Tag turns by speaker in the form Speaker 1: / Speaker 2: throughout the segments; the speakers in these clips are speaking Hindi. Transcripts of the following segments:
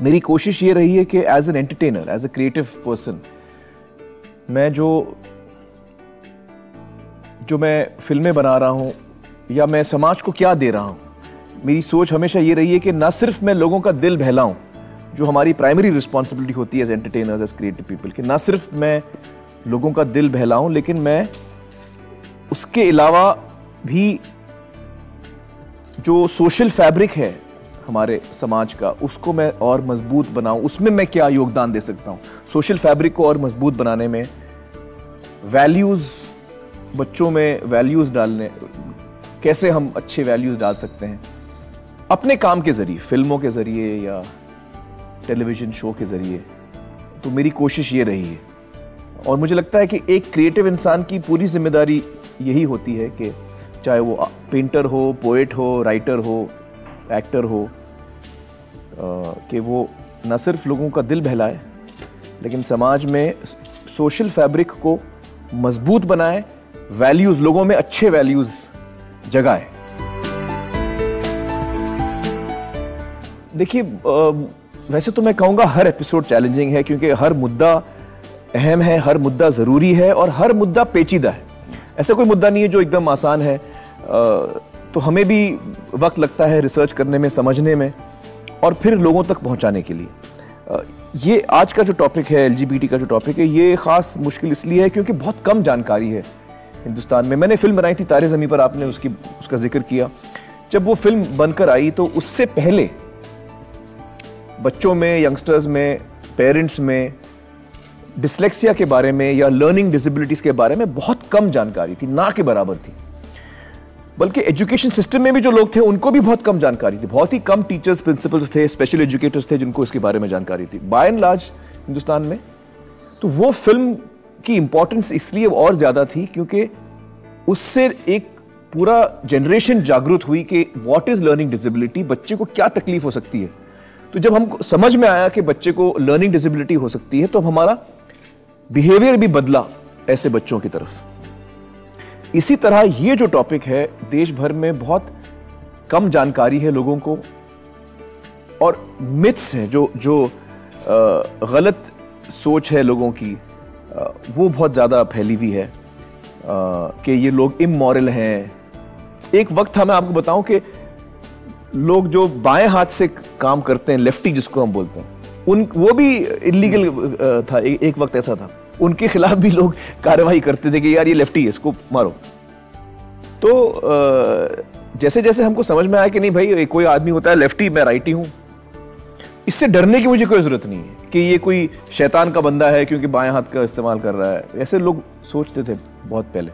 Speaker 1: मेरी कोशिश ये रही है कि as an entertainer, as a creative person, मैं जो मैं फिल्में बना रहा हूँ या मैं समाज को क्या दे रहा हूँ, मेरी सोच हमेशा ये रही है कि ना सिर्फ मैं लोगों का दिल बहलाऊं, जो हमारी प्राइमरी रिस्पॉन्सिबिलिटी होती है as entertainers, as creative people, कि ना सिर्फ मैं लोगों का दिल बहलाऊं, लेकिन मैं उसके अलावा भी जो सोशल फैब्रिक है हमारे समाज का, उसको मैं और मजबूत बनाऊं, उसमें मैं क्या योगदान दे सकता हूं। सोशल फैब्रिक को और मजबूत बनाने में, वैल्यूज़, बच्चों में वैल्यूज़ डालने, कैसे हम अच्छे वैल्यूज़ डाल सकते हैं अपने काम के ज़रिए, फिल्मों के ज़रिए या टेलीविज़न शो के ज़रिए। तो मेरी कोशिश ये रही है और मुझे लगता है कि एक क्रिएटिव इंसान की पूरी जिम्मेदारी यही होती है कि चाहे वो पेंटर हो, पोएट हो, राइटर हो, एक्टर हो, कि वो न सिर्फ लोगों का दिल बहलाए लेकिन समाज में सोशल फैब्रिक को मजबूत बनाए, वैल्यूज़, लोगों में अच्छे वैल्यूज़ जगाए। देखिए, वैसे तो मैं कहूँगा हर एपिसोड चैलेंजिंग है, क्योंकि हर मुद्दा अहम है, हर मुद्दा ज़रूरी है और हर मुद्दा पेचीदा है। ऐसा कोई मुद्दा नहीं है जो एकदम आसान है। तो हमें भी वक्त लगता है रिसर्च करने में, समझने में और फिर लोगों तक पहुंचाने के लिए। ये आज का जो टॉपिक है, LGBT का जो टॉपिक है, ये ख़ास मुश्किल इसलिए है क्योंकि बहुत कम जानकारी है हिंदुस्तान में। मैंने फिल्म बनाई थी तारे ज़मीं पर, आपने उसका जिक्र किया। जब वो फिल्म बनकर आई तो उससे पहले बच्चों में, यंगस्टर्स में, पेरेंट्स में डिसलेक्सिया के बारे में या लर्निंग डिसेबिलिटीज़ के बारे में बहुत कम जानकारी थी, ना के बराबर थी। बल्कि एजुकेशन सिस्टम में भी जो लोग थे उनको भी बहुत कम जानकारी थी। बहुत ही कम टीचर्स, प्रिंसिपल्स थे, स्पेशल एजुकेटर्स थे जिनको इसके बारे में जानकारी थी बाय एंड लार्ज हिंदुस्तान में। तो वो फिल्म की इंपॉर्टेंस इसलिए और ज़्यादा थी क्योंकि उससे एक पूरा जनरेशन जागरूक हुई कि व्हाट इज़ लर्निंग डिसेबिलिटी, बच्चे को क्या तकलीफ हो सकती है। तो जब हमको समझ में आया कि बच्चे को लर्निंग डिसेबिलिटी हो सकती है तो हमारा बिहेवियर भी बदला ऐसे बच्चों की तरफ। इसी तरह ये जो टॉपिक है, देश भर में बहुत कम जानकारी है लोगों को और मिथ्स हैं, जो गलत सोच है लोगों की, वो बहुत ज़्यादा फैली हुई है कि ये लोग इमोरल हैं। एक वक्त था, मैं आपको बताऊं, कि लोग जो बाएं हाथ से काम करते हैं, लेफ्टी जिसको हम बोलते हैं, वो भी इलीगल था। एक वक्त ऐसा था, उनके खिलाफ भी लोग कार्रवाई करते थे कि यार ये लेफ्टी है, इसको मारो। तो जैसे जैसे हमको समझ में आया कि नहीं भाई, कोई आदमी होता है लेफ्टी, मैं राइटी हूं, इससे डरने की मुझे कोई जरूरत नहीं है कि ये कोई शैतान का बंदा है क्योंकि बाएं हाथ का इस्तेमाल कर रहा है। ऐसे लोग सोचते थे बहुत पहले।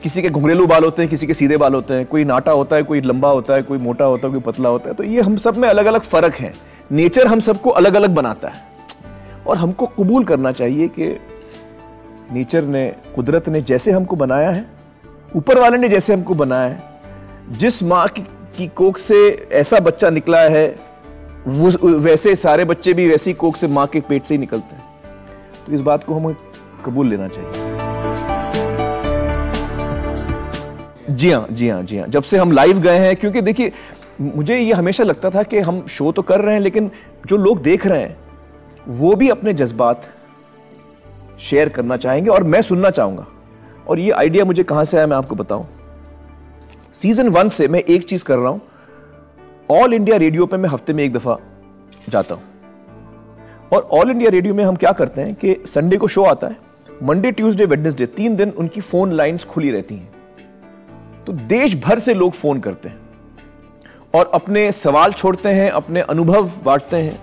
Speaker 1: किसी के घुंघरेलू बाल होते हैं, किसी के सीधे बाल होते हैं, कोई नाटा होता है, कोई लंबा होता है, कोई मोटा होता है, कोई पतला होता है। तो ये हम सब में अलग अलग फर्क है। नेचर हम सबको अलग अलग बनाता है और हमको कबूल करना चाहिए कि नेचर ने, कुदरत ने जैसे हमको बनाया है, ऊपर वाले ने जैसे हमको बनाया है, जिस माँ की कोख से ऐसा बच्चा निकला है, वो वैसे सारे बच्चे भी वैसी कोख से, माँ के पेट से ही निकलते हैं। तो इस बात को हमें कबूल लेना चाहिए। जी हाँ। जब से हम लाइव गए हैं, क्योंकि देखिए मुझे ये हमेशा लगता था कि हम शो तो कर रहे हैं लेकिन जो लोग देख रहे हैं वो भी अपने जज्बात शेयर करना चाहेंगे और मैं सुनना चाहूंगा। और ये आइडिया मुझे कहां से आया मैं आपको बताऊं। सीजन 1 से मैं एक चीज कर रहा हूं, ऑल इंडिया रेडियो पे मैं हफ्ते में एक दफा जाता हूं। और ऑल इंडिया रेडियो में हम क्या करते हैं कि संडे को शो आता है, मंडे, ट्यूसडे, वेडनेसडे, 3 दिन उनकी फोन लाइंस खुली रहती हैं। तो देश भर से लोग फोन करते हैं और अपने सवाल छोड़ते हैं, अपने अनुभव बांटते हैं।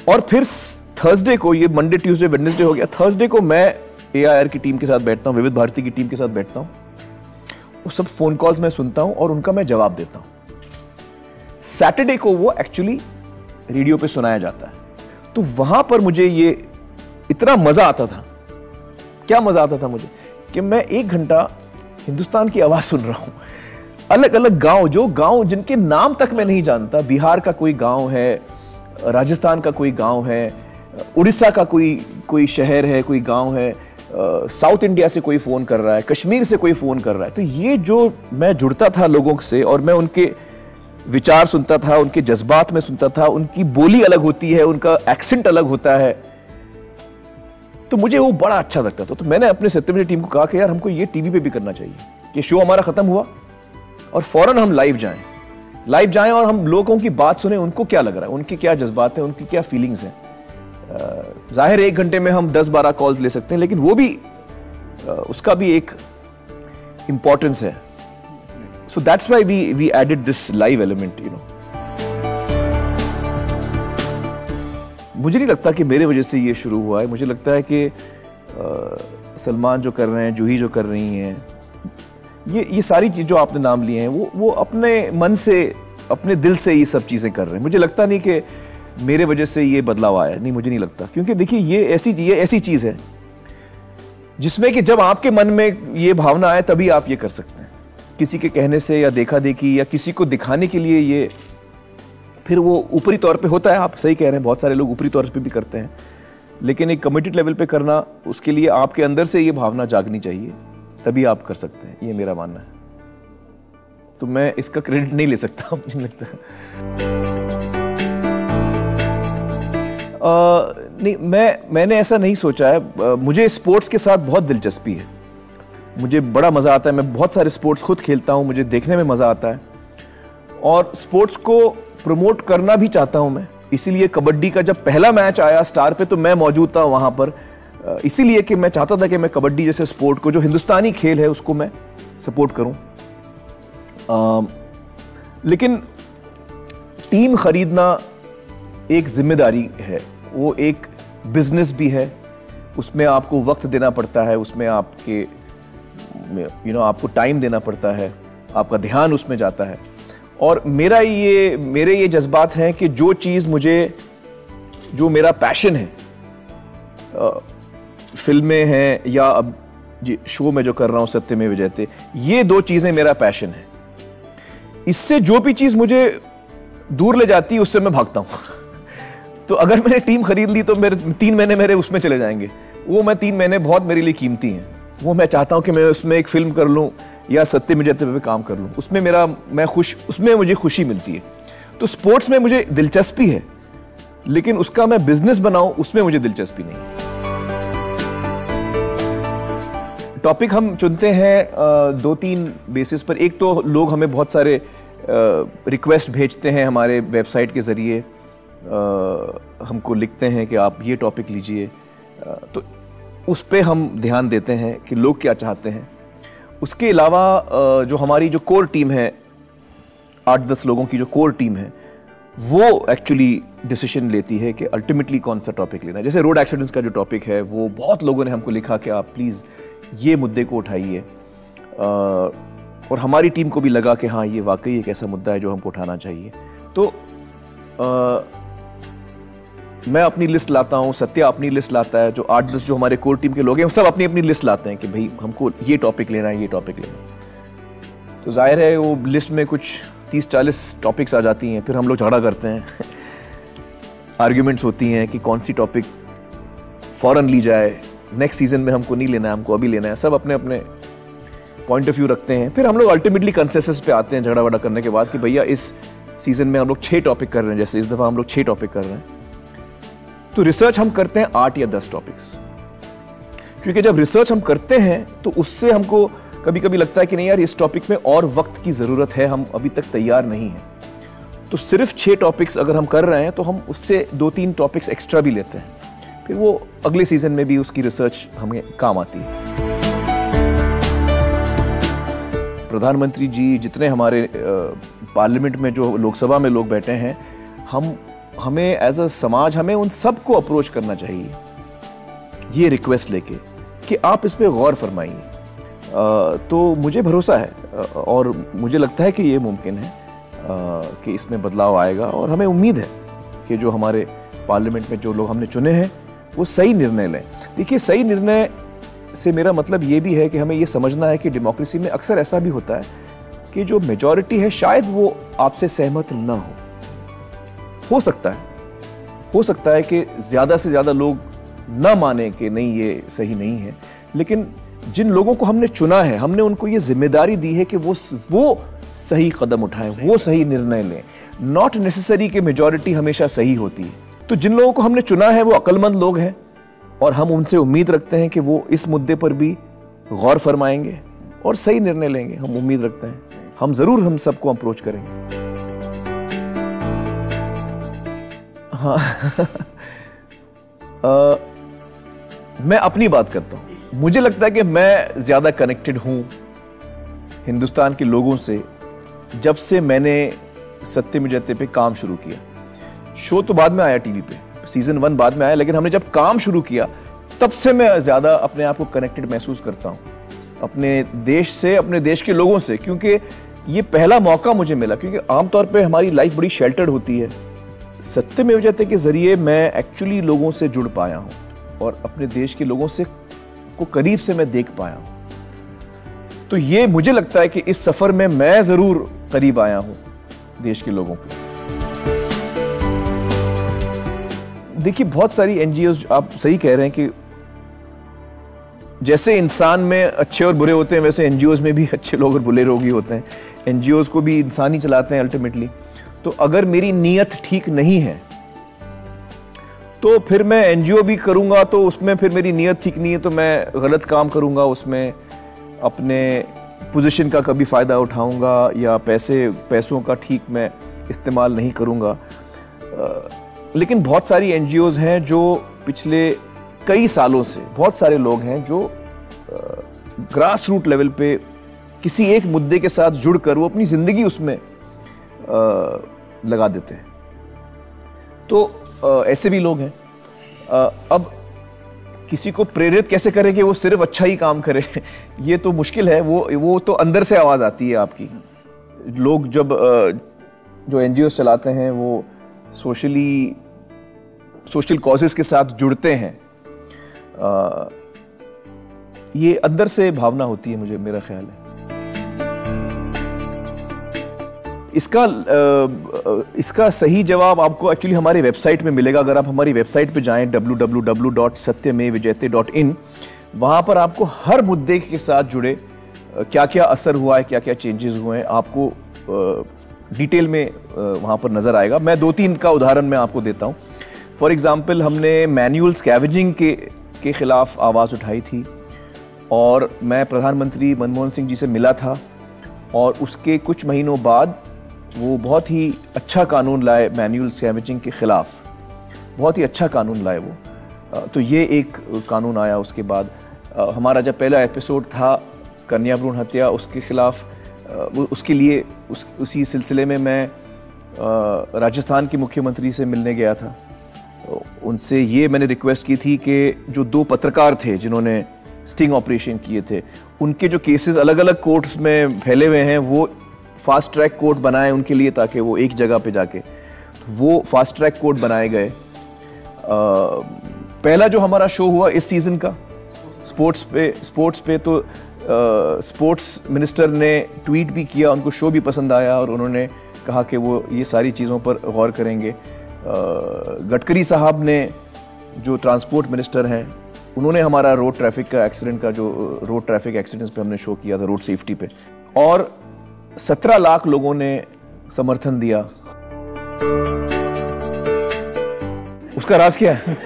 Speaker 1: और फिर थर्सडे को, ये मंडे, ट्यूसडे, वेडनेसडे हो गया, थर्सडे को मैं AIR की टीम के साथ बैठता हूं, विविध भारती की टीम के साथ बैठता हूं। वो सब फोन कॉल्स मैं सुनता हूं और उनका मैं जवाब देता हूं। सैटरडे को वो एक्चुअली रेडियो पे सुनाया जाता है। तो वहां पर मुझे ये इतना मजा आता था, क्या मजा आता था मुझे, कि मैं 1 घंटा हिंदुस्तान की आवाज सुन रहा हूं। अलग अलग गांव, जो गांव जिनके नाम तक मैं नहीं जानता, बिहार का कोई गांव है, राजस्थान का कोई गांव है, उड़ीसा का कोई शहर है, कोई गांव है, साउथ इंडिया से कोई फ़ोन कर रहा है, कश्मीर से कोई फ़ोन कर रहा है। तो ये जो मैं जुड़ता था लोगों से और मैं विचार सुनता था, उनके जज्बात में सुनता था, उनकी बोली अलग होती है, उनका एक्सेंट अलग होता है, तो मुझे वो बड़ा अच्छा लगता था। तो मैंने अपने सत्यमेव टीम को कहा कि यार हमको ये टीवी पे भी करना चाहिए कि शो हमारा खत्म हुआ और फौरन हम लाइव जाएं और हम लोगों की बात सुने, उनको क्या लग रहा है, उनके क्या जज्बात हैं, उनकी क्या फीलिंग्स हैं। जाहिर है 1 घंटे में हम 10-12 कॉल्स ले सकते हैं, लेकिन वो भी उसका भी एक इंपॉर्टेंस है। So that's why we added this live element, you know. मुझे नहीं लगता कि मेरे वजह से ये शुरू हुआ है। मुझे लगता है कि सलमान जो कर रहे हैं, जूही जो कर रही हैं, ये सारी चीज़ जो आपने नाम लिए हैं, वो अपने मन से, अपने दिल से ये सब चीज़ें कर रहे हैं। मुझे लगता नहीं कि मेरे वजह से ये बदलाव आया, नहीं, मुझे नहीं लगता। क्योंकि देखिए ये ऐसी चीज़ है जिसमें कि जब आपके मन में ये भावना आए तभी आप ये कर सकते हैं। किसी के कहने से या देखा देखी या किसी को दिखाने के लिए ये फिर वो ऊपरी तौर पे होता है। आप सही कह रहे हैं, बहुत सारे लोग ऊपरी तौर पे भी करते हैं, लेकिन एक कमिटेड लेवल पे करना, उसके लिए आपके अंदर से ये भावना जागनी चाहिए, तभी आप कर सकते हैं। ये मेरा मानना है। तो मैं इसका क्रेडिट नहीं ले सकता, मुझे लगता है। नहीं, मैंने ऐसा नहीं सोचा है। मुझे स्पोर्ट्स के साथ बहुत दिलचस्पी है, मुझे बड़ा मज़ा आता है। मैं बहुत सारे स्पोर्ट्स खुद खेलता हूँ, मुझे देखने में मज़ा आता है और स्पोर्ट्स को प्रमोट करना भी चाहता हूँ मैं। इसीलिए कबड्डी का जब पहला मैच आया स्टार पे तो मैं मौजूद था वहाँ पर, इसीलिए कि मैं चाहता था कि मैं कबड्डी जैसे स्पोर्ट को, जो हिंदुस्तानी खेल है, उसको मैं सपोर्ट करूँ। लेकिन टीम खरीदना एक जिम्मेदारी है, वो एक बिजनेस भी है, उसमें आपको वक्त देना पड़ता है, उसमें आपके आपको टाइम देना पड़ता है, आपका ध्यान उसमें जाता है। और मेरे ये जज्बात हैं कि जो चीज़ जो मेरा पैशन है, फिल्में हैं या अब शो में जो कर रहा हूँ सत्यमेव जयते, ये 2 चीज़ें मेरा पैशन है। इससे जो भी चीज़ मुझे दूर ले जाती है उससे मैं भागता हूँ। तो अगर मैंने टीम खरीद ली तो मेरे 3 महीने मेरे उसमें चले जाएंगे। वो मैं 3 महीने बहुत मेरे लिए कीमती हैं। वो मैं चाहता हूँ कि मैं उसमें एक फिल्म कर लूँ या सत्यमेव जयते पे काम कर लूँ, उसमें मुझे खुशी मिलती है। तो स्पोर्ट्स में मुझे दिलचस्पी है, लेकिन उसका मैं बिजनेस बनाऊं उसमें मुझे दिलचस्पी नहीं है। टॉपिक हम चुनते हैं 2-3 बेसिस पर। एक तो लोग हमें बहुत सारे रिक्वेस्ट भेजते हैं हमारे वेबसाइट के ज़रिए, हमको लिखते हैं कि आप ये टॉपिक लीजिए, तो उस पे हम ध्यान देते हैं कि लोग क्या चाहते हैं। उसके अलावा जो हमारी जो कोर टीम है, 8-10 लोगों की जो कोर टीम है, वो एक्चुअली डिसीजन लेती है कि अल्टीमेटली कौन सा टॉपिक लेना है। जैसे रोड एक्सीडेंट्स का जो टॉपिक है, वो बहुत लोगों ने हमको लिखा कि आप प्लीज़ ये मुद्दे को उठाइए, और हमारी टीम को भी लगा कि हाँ, ये वाकई एक ऐसा मुद्दा है जो हमको उठाना चाहिए। तो मैं अपनी लिस्ट लाता हूँ, सत्य अपनी लिस्ट लाता है, जो 8-10 जो हमारे कोर टीम के लोग हैं वो सब अपनी अपनी लिस्ट लाते हैं कि भाई हमको ये टॉपिक लेना है, ये टॉपिक लेना है। तो जाहिर है वो लिस्ट में कुछ 30-40 टॉपिक्स आ जाती हैं, फिर हम लोग झगड़ा करते हैं। आर्ग्यूमेंट्स होती हैं कि कौन सी टॉपिक फ़ौरन ली जाए, नेक्स्ट सीजन में हमको नहीं लेना है, हमको अभी लेना है। सब अपने अपने पॉइंट ऑफ व्यू रखते हैं। फिर हम लोग अल्टीमेटली कंसेंसस पे आते हैं झगड़ा वगड़ा करने के बाद कि भैया इस सीजन में हम लोग 6 टॉपिक कर रहे हैं, जैसे इस दफ़ा हम लोग 6 टॉपिक कर रहे हैं। तो रिसर्च हम करते हैं 8 या 10 टॉपिक्स, क्योंकि जब रिसर्च हम करते हैं तो उससे हमको कभी कभी लगता है कि नहीं यार, इस टॉपिक में और वक्त की ज़रूरत है, हम अभी तक तैयार नहीं हैं। तो सिर्फ 6 टॉपिक्स अगर हम कर रहे हैं तो हम उससे 2-3 टॉपिक्स एक्स्ट्रा भी लेते हैं, फिर वो अगले सीजन में भी उसकी रिसर्च हमें काम आती है। प्रधानमंत्री जी, जितने हमारे पार्लियामेंट में जो लोकसभा में लोग बैठे हैं, हमें एज अ समाज हमें उन सबको अप्रोच करना चाहिए ये रिक्वेस्ट लेके कि आप इस पे गौर फरमाइए। तो मुझे भरोसा है और मुझे लगता है कि ये मुमकिन है कि इसमें बदलाव आएगा, और हमें उम्मीद है कि जो हमारे पार्लियामेंट में जो लोग हमने चुने हैं वो सही निर्णय लें। देखिए, सही निर्णय से मेरा मतलब ये भी है कि हमें ये समझना है कि डेमोक्रेसी में अक्सर ऐसा भी होता है कि जो मेजॉरिटी है शायद वो आपसे सहमत ना हो सकता है कि ज़्यादा से ज़्यादा लोग ना माने कि नहीं ये सही नहीं है, लेकिन जिन लोगों को हमने चुना है, हमने उनको ये जिम्मेदारी दी है कि वो सही कदम उठाएं, वो सही निर्णय लें। नॉट नेसेसरी कि मेजॉरिटी हमेशा सही होती है। तो जिन लोगों को हमने चुना है वो अक्लमंद लोग हैं और हम उनसे उम्मीद रखते हैं कि वो इस मुद्दे पर भी गौर फरमाएंगे और सही निर्णय लेंगे। हम उम्मीद रखते हैं, हम जरूर हम सबको अप्रोच करेंगे। हाँ मैं अपनी बात करता हूं। मुझे लगता है कि मैं ज्यादा कनेक्टेड हूं हिंदुस्तान के लोगों से जब से मैंने सत्य में जयते पे काम शुरू किया। शो तो बाद में आया टीवी पे, सीजन 1 बाद में आया, लेकिन हमने जब काम शुरू किया तब से मैं ज्यादा अपने आप को कनेक्टेड महसूस करता हूं अपने देश से, अपने देश के लोगों से, क्योंकि ये पहला मौका मुझे मिला। क्योंकि आमतौर पे हमारी लाइफ बड़ी शेल्टर्ड होती है। सत्यमेव जयते के जरिए मैं एक्चुअली लोगों से जुड़ पाया हूं और अपने देश के लोगों से को करीब से मैं देख पाया हूं। तो ये मुझे लगता है कि इस सफर में मैं जरूर करीब आया हूं देश के लोगों के। देखिए बहुत सारी एनजीओज, आप सही कह रहे हैं कि जैसे इंसान में अच्छे और बुरे होते हैं वैसे एनजीओज में भी अच्छे लोग और बुरे लोग ही होते हैं। एनजीओज को भी इंसान ही चलाते हैं अल्टीमेटली। तो अगर मेरी नीयत ठीक नहीं है तो फिर मैं एनजीओ भी करूंगा तो उसमें फिर मेरी नीयत ठीक नहीं है तो मैं गलत काम करूंगा, उसमें अपने पोजीशन का कभी फ़ायदा उठाऊंगा या पैसों का ठीक मैं इस्तेमाल नहीं करूंगा। लेकिन बहुत सारी एनजीओज हैं जो पिछले कई सालों से, बहुत सारे लोग हैं जो ग्रास रूट लेवल पे किसी एक मुद्दे के साथ जुड़कर वो अपनी ज़िंदगी उसमें लगा देते हैं। तो ऐसे भी लोग हैं। अब किसी को प्रेरित कैसे करें कि वो सिर्फ अच्छा ही काम करे ये तो मुश्किल है। वो तो अंदर से आवाज़ आती है आपकी। लोग जब जो एनजीओ चलाते हैं वो सोशल कॉजेस के साथ जुड़ते हैं, ये अंदर से भावना होती है, मेरा ख्याल है। इसका सही जवाब आपको एक्चुअली हमारी वेबसाइट में मिलेगा। अगर आप हमारी वेबसाइट पे जाएं www.satyamevjayate.in, वहाँ पर आपको हर मुद्दे के साथ जुड़े क्या क्या असर हुआ है, क्या क्या चेंजेस हुए हैं, आपको डिटेल में वहाँ पर नज़र आएगा। मैं 2-3 का उदाहरण मैं आपको देता हूँ। फॉर एग्ज़ाम्पल, हमने मैनुअल स्कैवेजिंग के ख़िलाफ़ आवाज़ उठाई थी और मैं प्रधानमंत्री मनमोहन सिंह जी से मिला था और उसके कुछ महीनों बाद वो बहुत ही अच्छा कानून लाए मैनुअल स्कैवेजिंग के ख़िलाफ़। बहुत ही अच्छा कानून लाए वो। तो ये एक कानून आया। उसके बाद हमारा जब पहला एपिसोड था कन्या भ्रूण हत्या, उसके ख़िलाफ़ उसके लिए उसी सिलसिले में मैं राजस्थान के मुख्यमंत्री से मिलने गया था। उनसे ये मैंने रिक्वेस्ट की थी कि जो 2 पत्रकार थे जिन्होंने स्टिंग ऑपरेशन किए थे, उनके जो केसेस अलग अलग कोर्ट्स में फैले हुए हैं, वो फास्ट ट्रैक कोर्ट बनाए उनके लिए ताकि वो एक जगह पे जाके, तो वो फास्ट ट्रैक कोर्ट बनाए गए। पहला जो हमारा शो हुआ इस सीज़न का स्पोर्ट्स पे तो स्पोर्ट्स मिनिस्टर ने ट्वीट भी किया, उनको शो भी पसंद आया और उन्होंने कहा कि वो ये सारी चीज़ों पर गौर करेंगे। गडकरी साहब ने, जो ट्रांसपोर्ट मिनिस्टर हैं, उन्होंने हमारा रोड ट्रैफिक एक्सीडेंट्स पे हमने शो किया था, रोड सेफ्टी पे, और 17 लाख लोगों ने समर्थन दिया। उसका राज क्या है?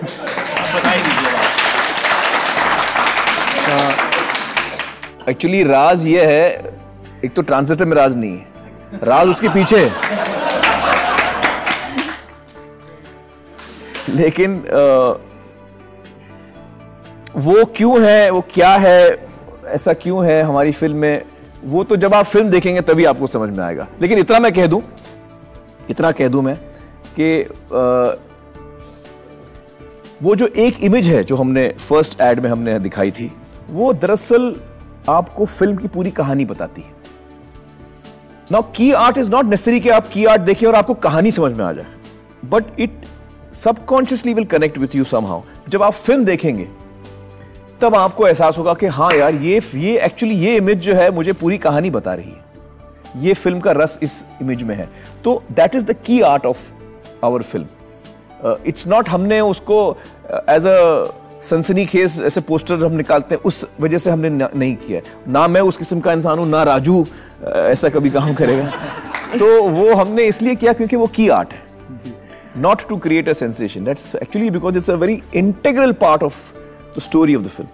Speaker 1: एक्चुअली राज ये है, एक तो ट्रांजिस्टर में राज नहीं है, राज उसके पीछे है। लेकिन वो क्यों है, वो क्या है, ऐसा क्यों है हमारी फिल्म में, वो तो जब आप फिल्म देखेंगे तभी आपको समझ में आएगा। लेकिन इतना कह दूं मैं कि वो जो एक इमेज है जो हमने फर्स्ट एड में हमने दिखाई थी, वो दरअसल आपको फिल्म की पूरी कहानी बताती है। नाउ की आर्ट इज नॉट नेसेसरी कि आप की आर्ट देखें और आपको कहानी समझ में आ जाए, but it subconsciously will connect with you somehow. जब आप फिल्म देखेंगे तब आपको एहसास होगा कि हाँ यार, ये एक्चुअली ये इमेज जो है मुझे पूरी कहानी बता रही है, ये फिल्म का रस इस इमेज में है। तो that is the key art of our film. It's not हमने उसको एज अ सनसनीखेज ऐसे पोस्टर हम निकालते हैं, उस वजह से हमने नहीं किया है। ना मैं उस किस्म का इंसान हूं, ना राजू ऐसा कभी काम करेगा। तो वो हमने इसलिए किया क्योंकि वो की आर्ट है, not to create a sensation. That's actually because it's a very integral part of the story of the film.